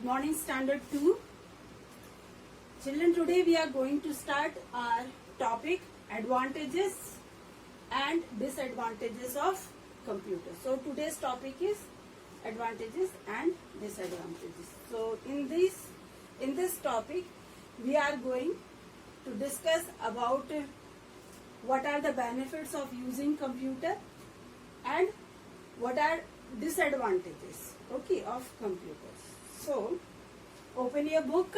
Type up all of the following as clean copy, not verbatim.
Good morning, Standard 2. Children, today we are going to start our topic advantages and disadvantages of computer. So today's topic is advantages and disadvantages. So in this topic we are going to discuss about what are the benefits of using computer and what are disadvantages, okay, of computers. So open your book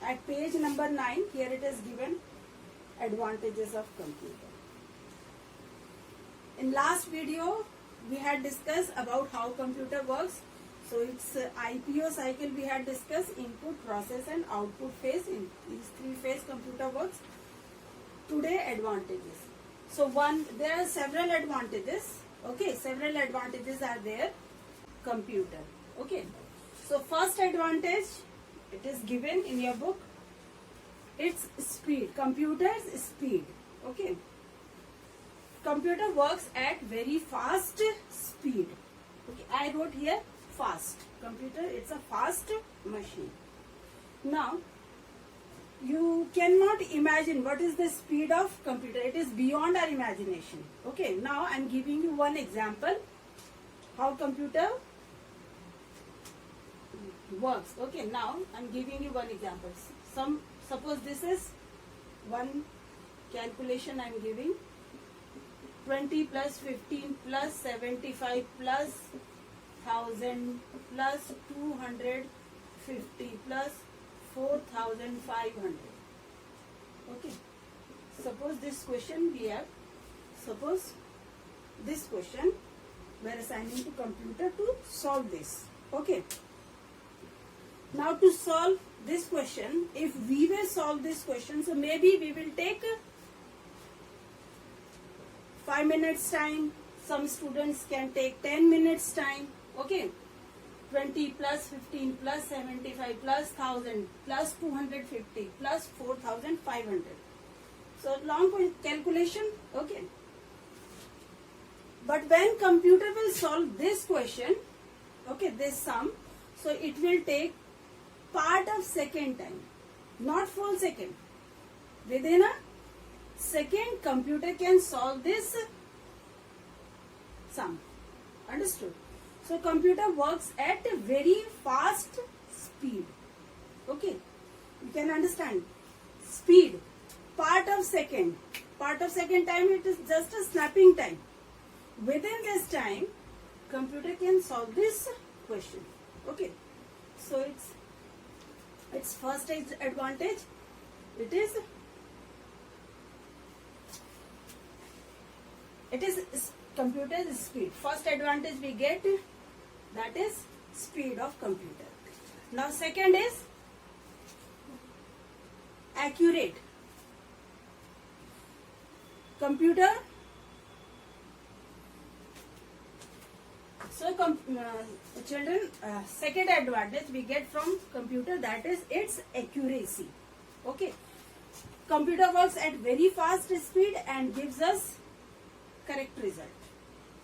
at page number 9. Here it is given advantages of computer. In last video we had discussed about how computer works. So it's IPO cycle we had discussed, input, process and output phase. In these three phase computer works. Today advantages. So there are several advantages. Okay, several advantages are there. Computer. Okay. So first advantage, it is given in your book. It's speed. Computer's speed. Okay. Computer works at very fast speed. Okay. I wrote here fast. Computer, it's a fast machine. Now, you cannot imagine what is the speed of computer. It is beyond our imagination. Okay. Now, I am giving you one example how computer works. Okay. Now, I am giving you one example. Suppose this is one calculation I am giving. 20 plus 15 plus 75 plus 1000 plus 250 plus 4500. Okay. Suppose this question we are assigning to computer to solve this. Okay. Now to solve this question, if we will solve this question, so maybe we will take 5 minutes time. Some students can take 10 minutes time. Okay. 20 plus 15 plus 75 plus 1000 plus 250 plus 4500. So long calculation. Okay. But when computer will solve this question, okay, this sum, so it will take part of second time, not full second. Within a second, computer can solve this sum. Understood? So computer works at a very fast speed. Okay, you can understand. Speed, part of second time, it is just a snapping time. Within this time, computer can solve this question. Okay, so its first advantage, it is computer's speed. First advantage we get, that is speed of computer. Now second is accurate. Computer, so children, second advantage we get from computer, that is its accuracy. Okay, computer works at very fast speed and gives us correct result.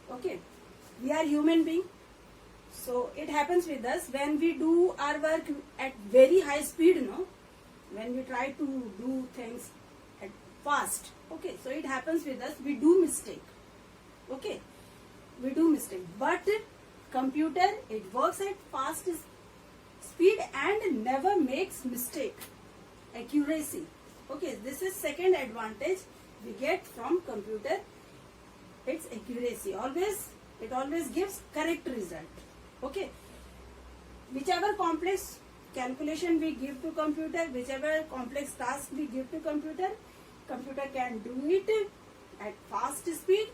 Okay, we are human being, so it happens with us when we do our work at very high speed, when we try to do things at fast. Okay, so it happens with us, we do mistake. Okay, we do mistake, but computer, it works at fast speed and never makes mistake. Accuracy. Okay, this is second advantage we get from computer. Its accuracy. It always gives correct result. Okay. Whichever complex calculation we give to computer, whichever complex task we give to computer can do it at fast speed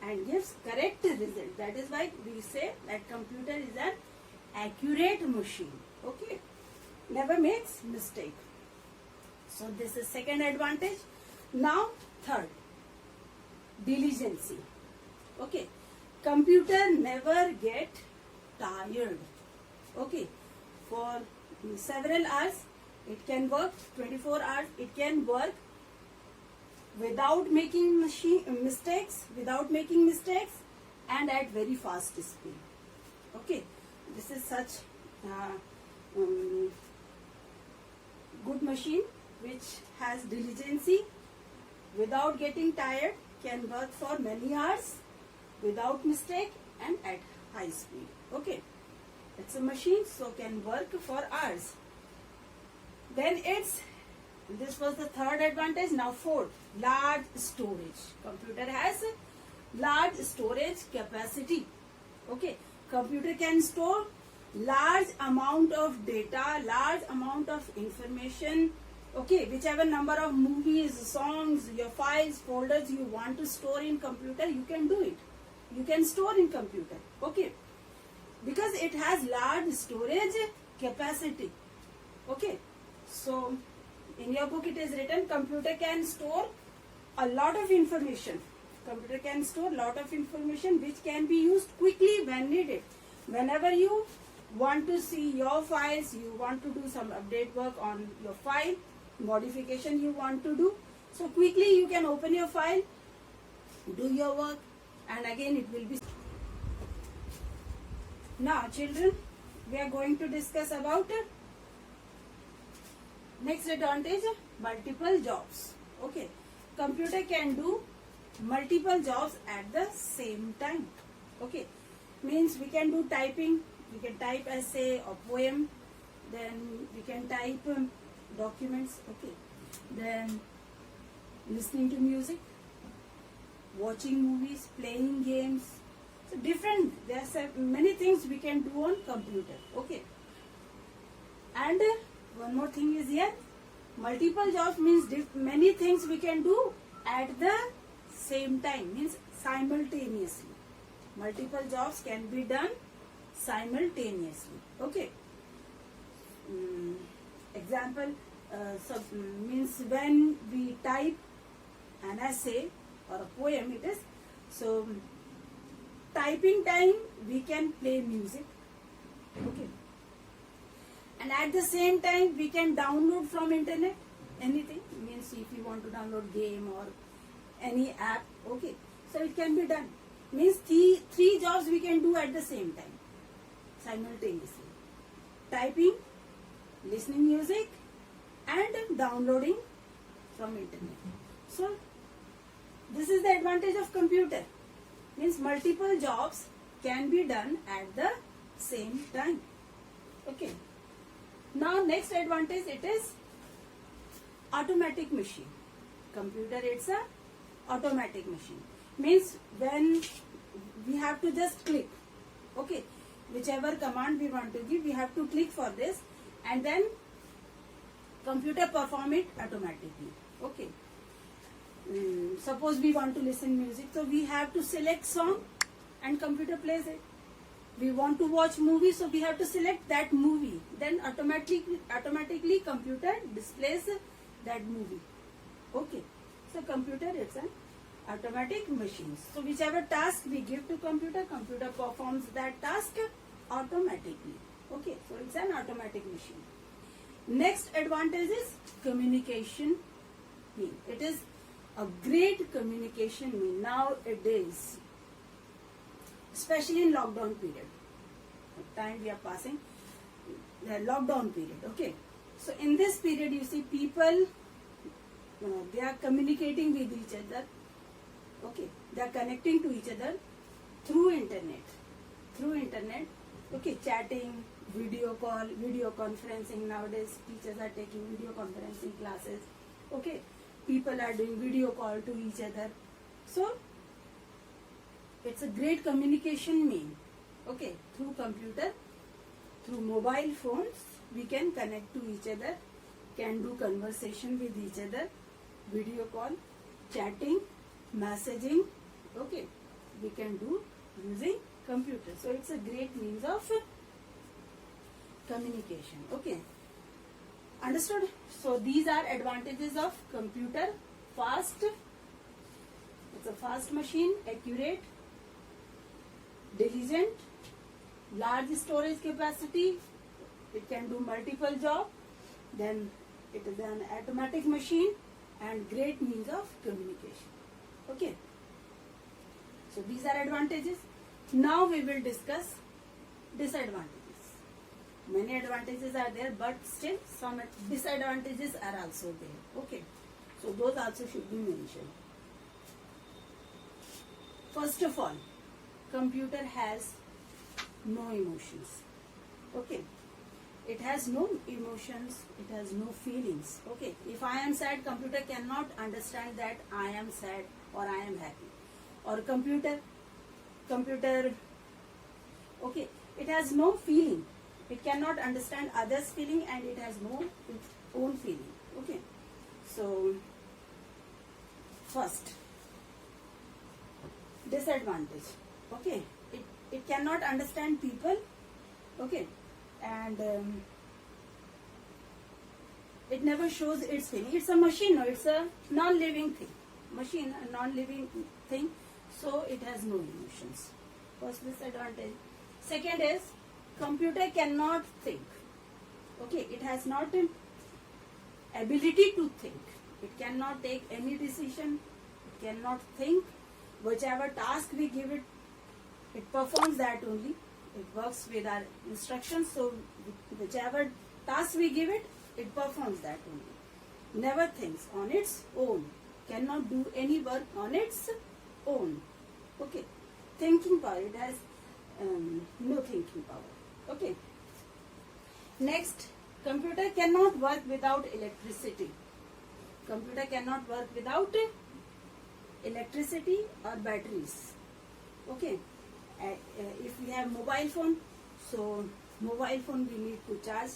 and gives correct result. That is why we say that computer is an accurate machine. Okay. Never makes mistake. So this is second advantage. Now third, diligence. Okay, computer never get tired. Okay, for several hours it can work, 24 hours it can work without making mistakes and at very fast speed. Okay, this is such um, good machine which has diligency without getting tired, can work for many hours without mistake and at high speed. Okay, it's a machine so can work for hours. Then this was the third advantage. Now fourth, large storage. Computer has large storage capacity. Okay, computer can store large amount of data, large amount of information. Okay, whichever number of movies, songs, your files, folders you want to store in computer, you can do it. You can store in computer. Okay, because it has large storage capacity. Okay, so in your book it is written computer can store a lot of information. Computer can store lot of information which can be used quickly when needed. Whenever you want to see your files, you want to do some update work on your file, modification you want to do, so quickly you can open your file, do your work, and again it will be. Now children, we are going to discuss about next advantage, multiple jobs. Okay, computer can do multiple jobs at the same time. Okay, means we can do typing, we can type essay or poem, then we can type documents. Okay, then listening to music, watching movies, playing games. So different, there are many things we can do on computer. Okay, and one more thing is here, multiple jobs means many things we can do at the same time, means simultaneously. Multiple jobs can be done simultaneously. Okay, example, means when we type an essay or a poem, it is so typing time we can play music. Okay, and at the same time we can download from internet anything, means if you want to download game or any app. Okay, so it can be done, means three jobs we can do at the same time simultaneously: typing, listening music, and downloading from internet. So this is the advantage of computer, means multiple jobs can be done at the same time. Okay, now next advantage, it is automatic machine. Computer, it's a automatic machine, means when we have to just click. Okay, whichever command we want to give, we have to click for this, and then computer perform it automatically. Okay, suppose we want to listen music, so we have to select song and computer plays it. We want to watch movie, so we have to select that movie, then automatically computer displays that movie. Okay, so computer, it's an automatic machine. So whichever task we give to computer, computer performs that task automatically. Okay, so it's an automatic machine. Next advantage is communication mean. It is a great communication mean nowadays, especially in lockdown period. The time we are passing, the lockdown period. Okay, so in this period, you see people, they are communicating with each other. Okay, they are connecting to each other through internet. Okay, chatting, video call, video conferencing. Nowadays, teachers are taking video conferencing classes. Okay, people are doing video call to each other. So it's a great communication mean. Okay, through computer, through mobile phones, we can connect to each other, can do conversation with each other, video call, chatting, messaging. Okay, we can do using computer. So it's a great means of communication. Okay, understood? So these are advantages of computer. Fast, it's a fast machine, accurate, diligent, large storage capacity, it can do multiple job, then it is an automatic machine, and great means of communication. Okay, so these are advantages. Now we will discuss disadvantages. Many advantages are there, but still some disadvantages are also there. Okay, so those also should be mentioned. First of all, computer has no emotions. Okay, it has no emotions, it has no feelings. Okay, if I am sad, computer cannot understand that I am sad or I am happy. Or computer, okay, it has no feeling. It cannot understand others' feeling, and it has no its own feeling. Okay, so first disadvantage. Okay, it cannot understand people. Okay, and it never shows its feeling. It's a machine, no, it's a non-living thing. Machine, a non-living thing, so it has no emotions. First disadvantage. Second is computer cannot think. Okay, it has not an ability to think. It cannot take any decision. It cannot think. Whichever task we give it, it performs that only. It works with our instructions. So whichever task we give it, it performs that only. Never thinks on its own. Cannot do any work on its own. Okay. Thinking power. It has no thinking power. Okay. Next, computer cannot work without electricity. Computer cannot work without electricity or batteries. Okay. If we have mobile phone, so mobile phone we need to charge.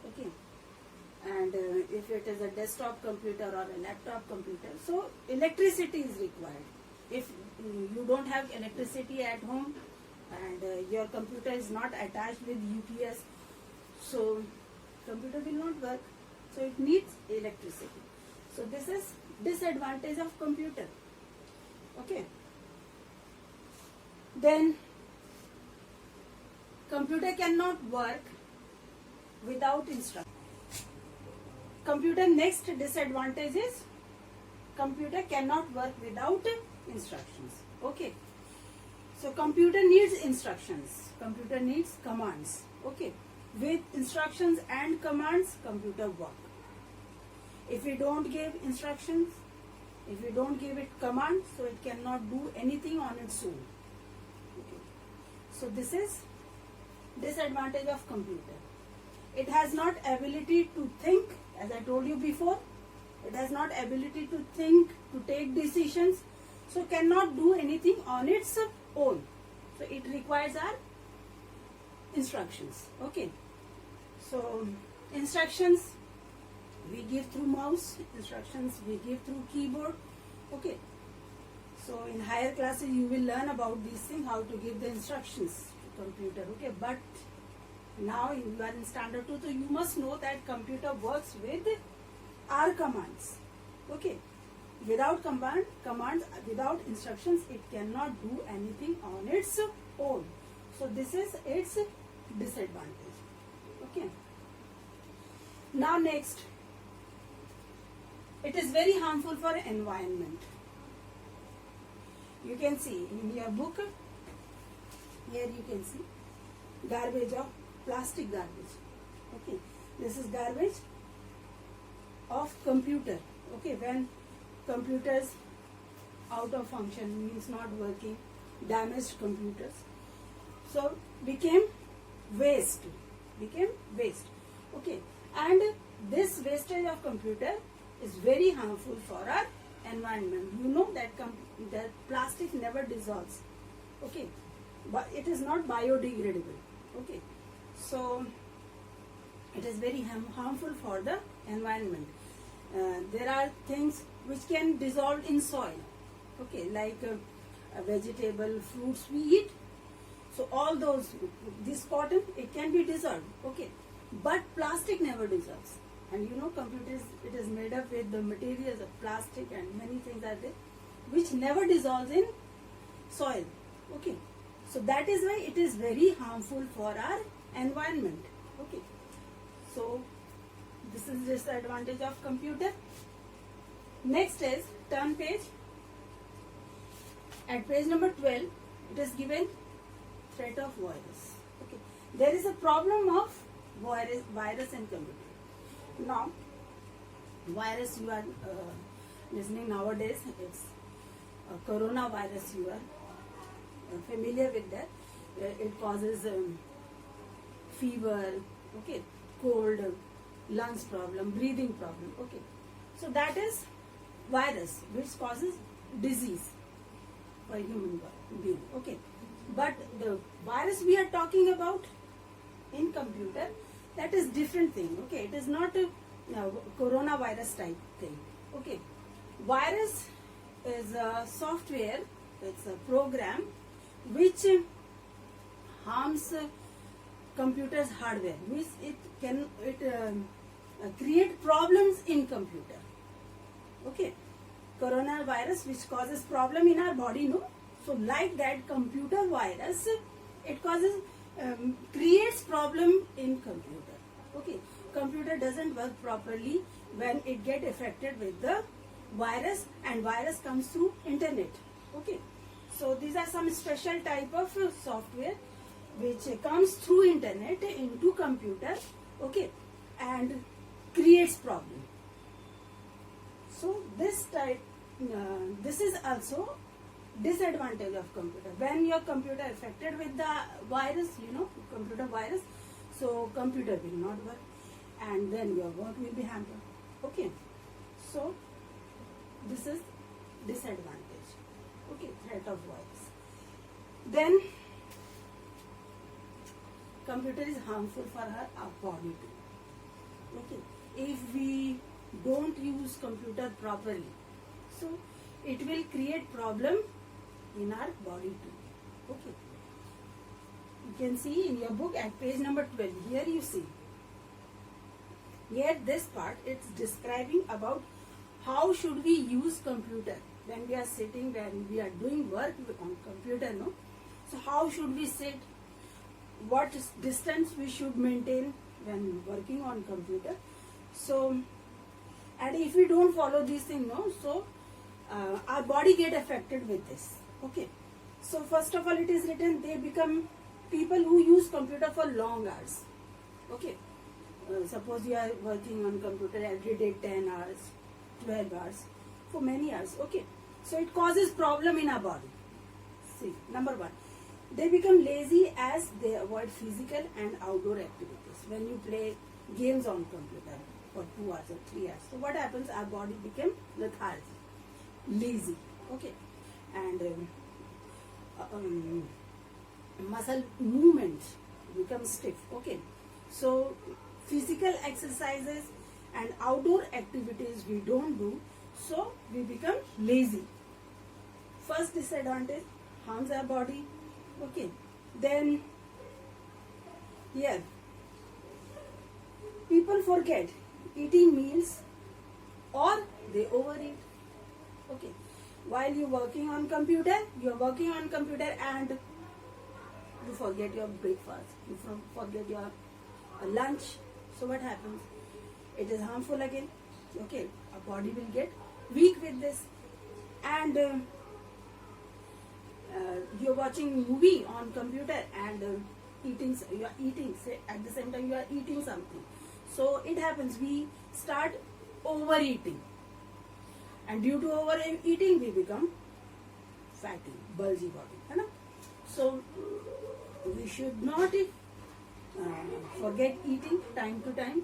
Okay. And if it is a desktop computer or a laptop computer, so electricity is required. If you don't have electricity at home and your computer is not attached with UPS, so computer will not work. So it needs electricity. So this is disadvantage of computer. Okay. Then computer cannot work without instruction. Computer next disadvantage is computer cannot work without instructions. Okay. So computer needs instructions. Computer needs commands. Okay. With instructions and commands, computer work. If we don't give instructions, if we don't give it commands, so it cannot do anything on its own. Okay. So this is disadvantage of computer. It has not ability to think, as I told you before. It has not ability to think, to take decisions, so cannot do anything on its own. So it requires our instructions. Okay. So instructions we give through mouse, instructions we give through keyboard. Okay. So in higher classes you will learn about these things, how to give the instructions to computer. Okay. But now you are in standard 2, so you must know that computer works with our commands. Okay. Without commands, without instructions, it cannot do anything on its own. So this is its disadvantage. Okay. Now next, it is very harmful for environment. You can see in your book, here you can see garbage of plastic garbage. Okay. This is garbage of computer. Okay. When computers out of function, means not working, damaged computers, so became waste. Okay. And this wastage of computer is very harmful for our environment. You know that that plastic never dissolves. Okay. But it is not biodegradable. Okay. So it is very harmful for the environment. There are things which can dissolve in soil. Okay, like vegetable, fruits we eat. So all those, this cotton, it can be dissolved. Okay, but plastic never dissolves. And you know, computers, it is made up with the materials of plastic and many things are there, which never dissolves in soil. Okay, so that is why it is very harmful for our environment. Okay, so this is just the advantage of computer. Next is, turn page. At page number 12, it is given threat of virus. Okay, there is a problem of virus in computer. Now, virus you are listening nowadays, it's coronavirus. You are familiar with that. It causes fever, okay, cold, lungs problem, breathing problem, okay. So that is virus which causes disease for human being, okay. But the virus we are talking about in computer, that is different thing, okay. It is not a coronavirus type thing, okay. Virus is a software, it's a program which harms computer's hardware, means it create problems in computer, okay. Coronavirus which causes problem in our body, no. So like that, computer virus, it causes creates problem in computer, okay. Computer doesn't work properly when it get affected with the virus, and virus comes through internet, okay. So these are some special type of software which comes through internet into computer, okay, and creates problem. So this type, this is also disadvantage of computer. When your computer affected with the virus, computer virus, so computer will not work, and then your work will be hampered, okay. So this is disadvantage, okay, threat of virus. Then computer is harmful for our body too, okay. If we don't use computer properly, so it will create problem in our body too, okay. You can see in your book at page number 12, here you see, here this part, it's describing about how should we use computer when we are sitting, when we are doing work on computer, no. So how should we sit, what distance we should maintain when working on computer. So, and if we don't follow these things, no, so our body get affected with this, okay. So first of all, it is written, they become people who use computer for long hours, okay. Suppose you are working on computer every day 10 hours, 12 hours, for many hours, okay. So it causes problem in our body. See, number one, they become lazy as they avoid physical and outdoor activities. When you play games on computer for 2 hours or 3 hours, so what happens? Our body become lethargic, lazy, okay, and muscle movements become stiff, okay. So physical exercises and outdoor activities we don't do, so we become lazy. First disadvantage, harms our body, okay. Then here, people forget eating meals or they overeat, okay. While you're working on computer and you forget your breakfast, you forget your lunch. So what happens? It is harmful again, okay. Our body will get weak with this. And you're watching movie on computer and you are eating, say, at the same time you are eating something. So it happens, we start overeating, and due to overeating we become fatty, bulgy body, है ना? So we should not forget eating time to time.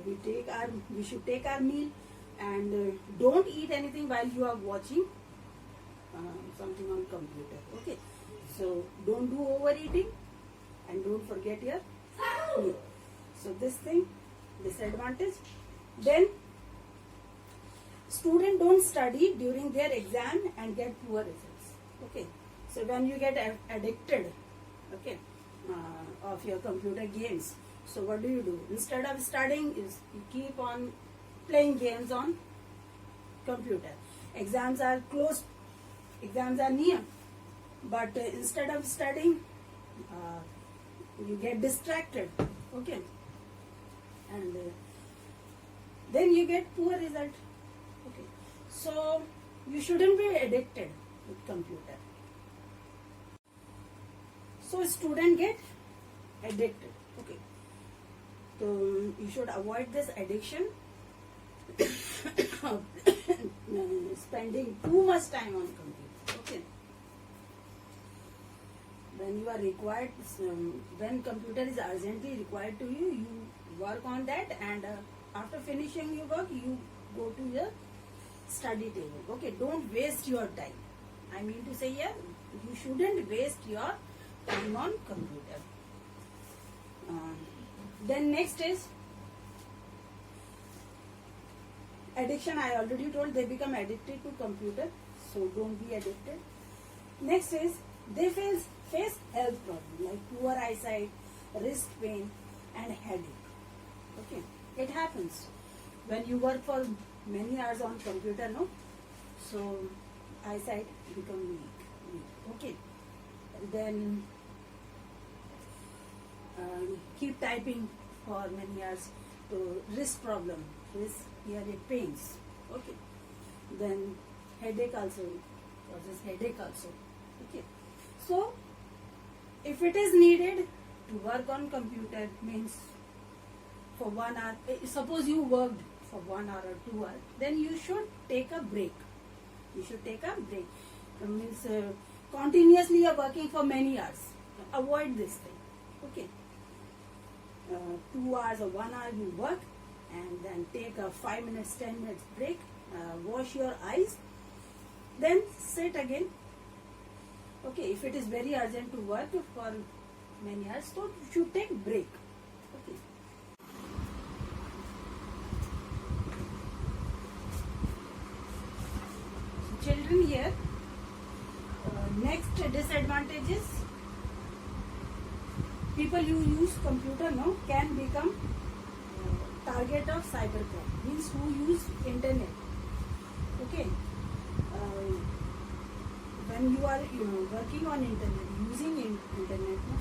We should take our meal, and don't eat anything while you are watching something on computer, okay. So don't do overeating and don't forget your meal. So this thing, disadvantage. Then students don't study during their exam and get poor results, okay. So when you get addicted, okay, of your computer games, so what do? Instead of studying, you keep on playing games on computer. Exams are close, exams are near, but instead of studying, you get distracted, okay, and then you get poor result, okay. So you shouldn't be addicted with computer. So student get addicted, okay. So you should avoid this addiction of spending too much time on computer. Okay. When you are required, when computer is urgently required to you, you work on that, and after finishing your work, you go to your study table. Okay, don't waste your time. I mean to say here, you shouldn't waste your time on computer. Then next is addiction. I already told, they become addicted to computer, so don't be addicted. Next is they face health problems like poor eyesight, wrist pain, and headache. Okay, it happens when you work for many hours on computer, no? So eyesight become weak. Okay, then keep typing for many hours, so wrist problem, wrist hearing pains. Okay, then headache also, causes headache also. Okay, so if it is needed to work on computer, means for 1 hour, suppose you worked for 1 hour or 2 hours, then you should take a break. You should take a break. That means continuously you are working for many hours. Avoid this thing. Okay. 2 hours or 1 hour you work, and then take a 5 minutes, 10 minutes break. Wash your eyes. Then sit again. Okay. If it is very urgent to work for many hours, so you should take break. Okay. Children here, next disadvantage is people who use computer now can become target of cybercrime, means who use internet. Okay, when you are working on internet, using internet, no?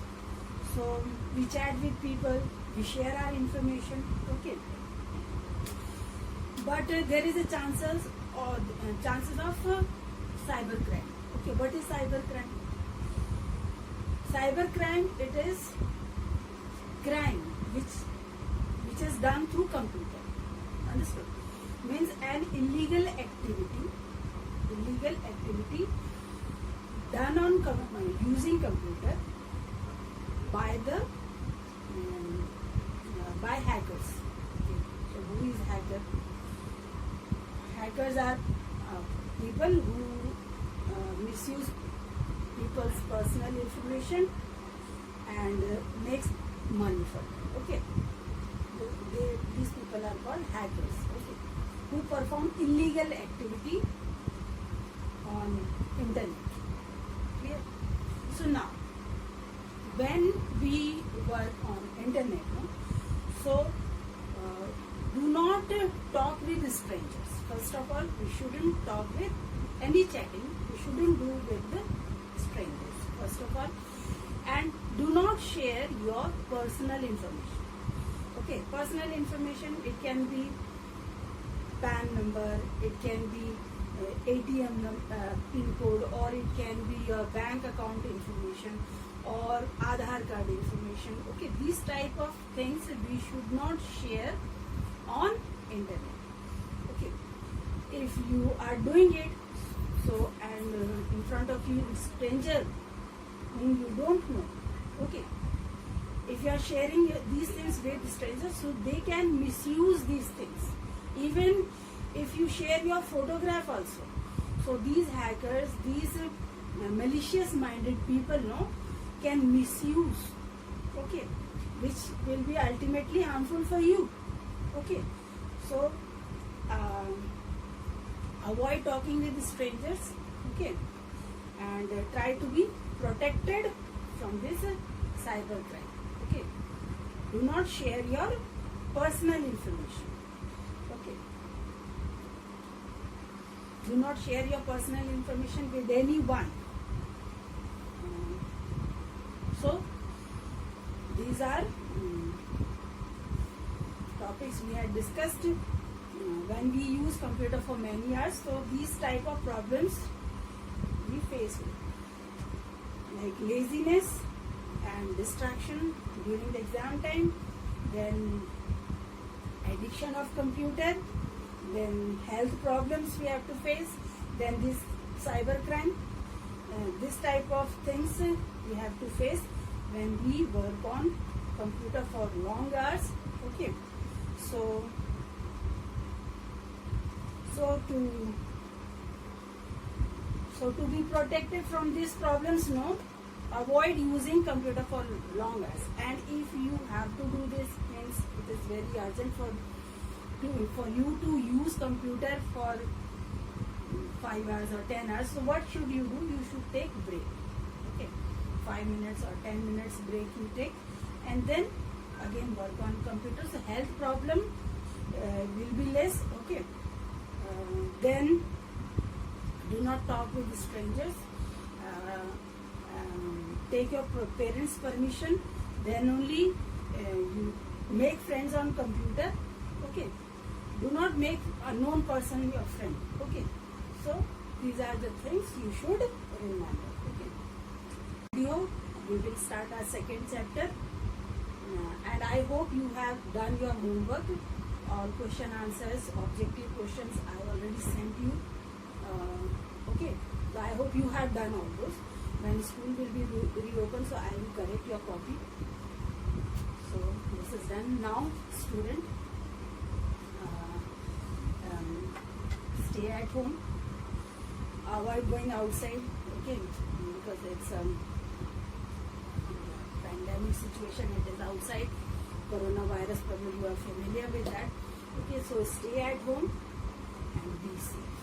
So we chat with people, we share our information. Okay, but there is a chances of cybercrime. Okay, what is cybercrime? Cybercrime, it is crime which is done through computer. Understood? Means an illegal activity done on using computer by the by hackers. Okay. So who is hacker? Hackers are people who misuse people's personal information and makes money from it. Okay, these people are called hackers. Okay, who perform illegal activity on internet. Clear? So now, when we work on internet, no? So do not talk with strangers. First of all, we shouldn't talk with any chatting. We shouldn't do with the strangers. First of all, and do not share your personal information. Okay, personal information, it can be PAN number, it can be ATM PIN code, or it can be your bank account information or Aadhaar card information. Okay, these type of things we should not share on internet. Okay, if you are doing it, so and in front of you stranger whom you don't know, okay, if you are sharing these things with strangers, so they can misuse these things. Even if you share your photograph also, so these hackers, these malicious minded people, no, can misuse, okay, which will be ultimately harmful for you. Okay, so avoid talking with strangers. Okay, and try to be protected from this cybercrime. Okay, do not share your personal information. Okay, do not share your personal information with anyone. So these are topics we had discussed when we use computer for many hours. So these type of problems we face, like laziness and distraction during the exam time, then addiction of computer, then health problems we have to face, then this cybercrime, this type of things we have to face when we work on computer for long hours. Okay, so to be protected from these problems, no, avoid using computer for long hours. And if you have to do this, means it is very urgent for you to use computer for 5 hours or 10 hours. So what should you do? You should take break. Okay, 5 minutes or 10 minutes break you take, and then again work on computer. So health problem will be less. Okay, then do not talk with strangers. Take your parents' permission. Then only you make friends on computer. Okay, do not make a known person your friend. Okay, so these are the things you should remember. Okay, video we will start our second chapter, and I hope you have done your homework. All question answers, objective questions I already sent you. Okay, so I hope you have done all those. When school will be reopened, so I will correct your copy. So this is done now, student. Stay at home. Avoid going outside. Okay, because it's pandemic situation. It is outside. Coronavirus problem. You are familiar with that. Okay, so stay at home and be safe.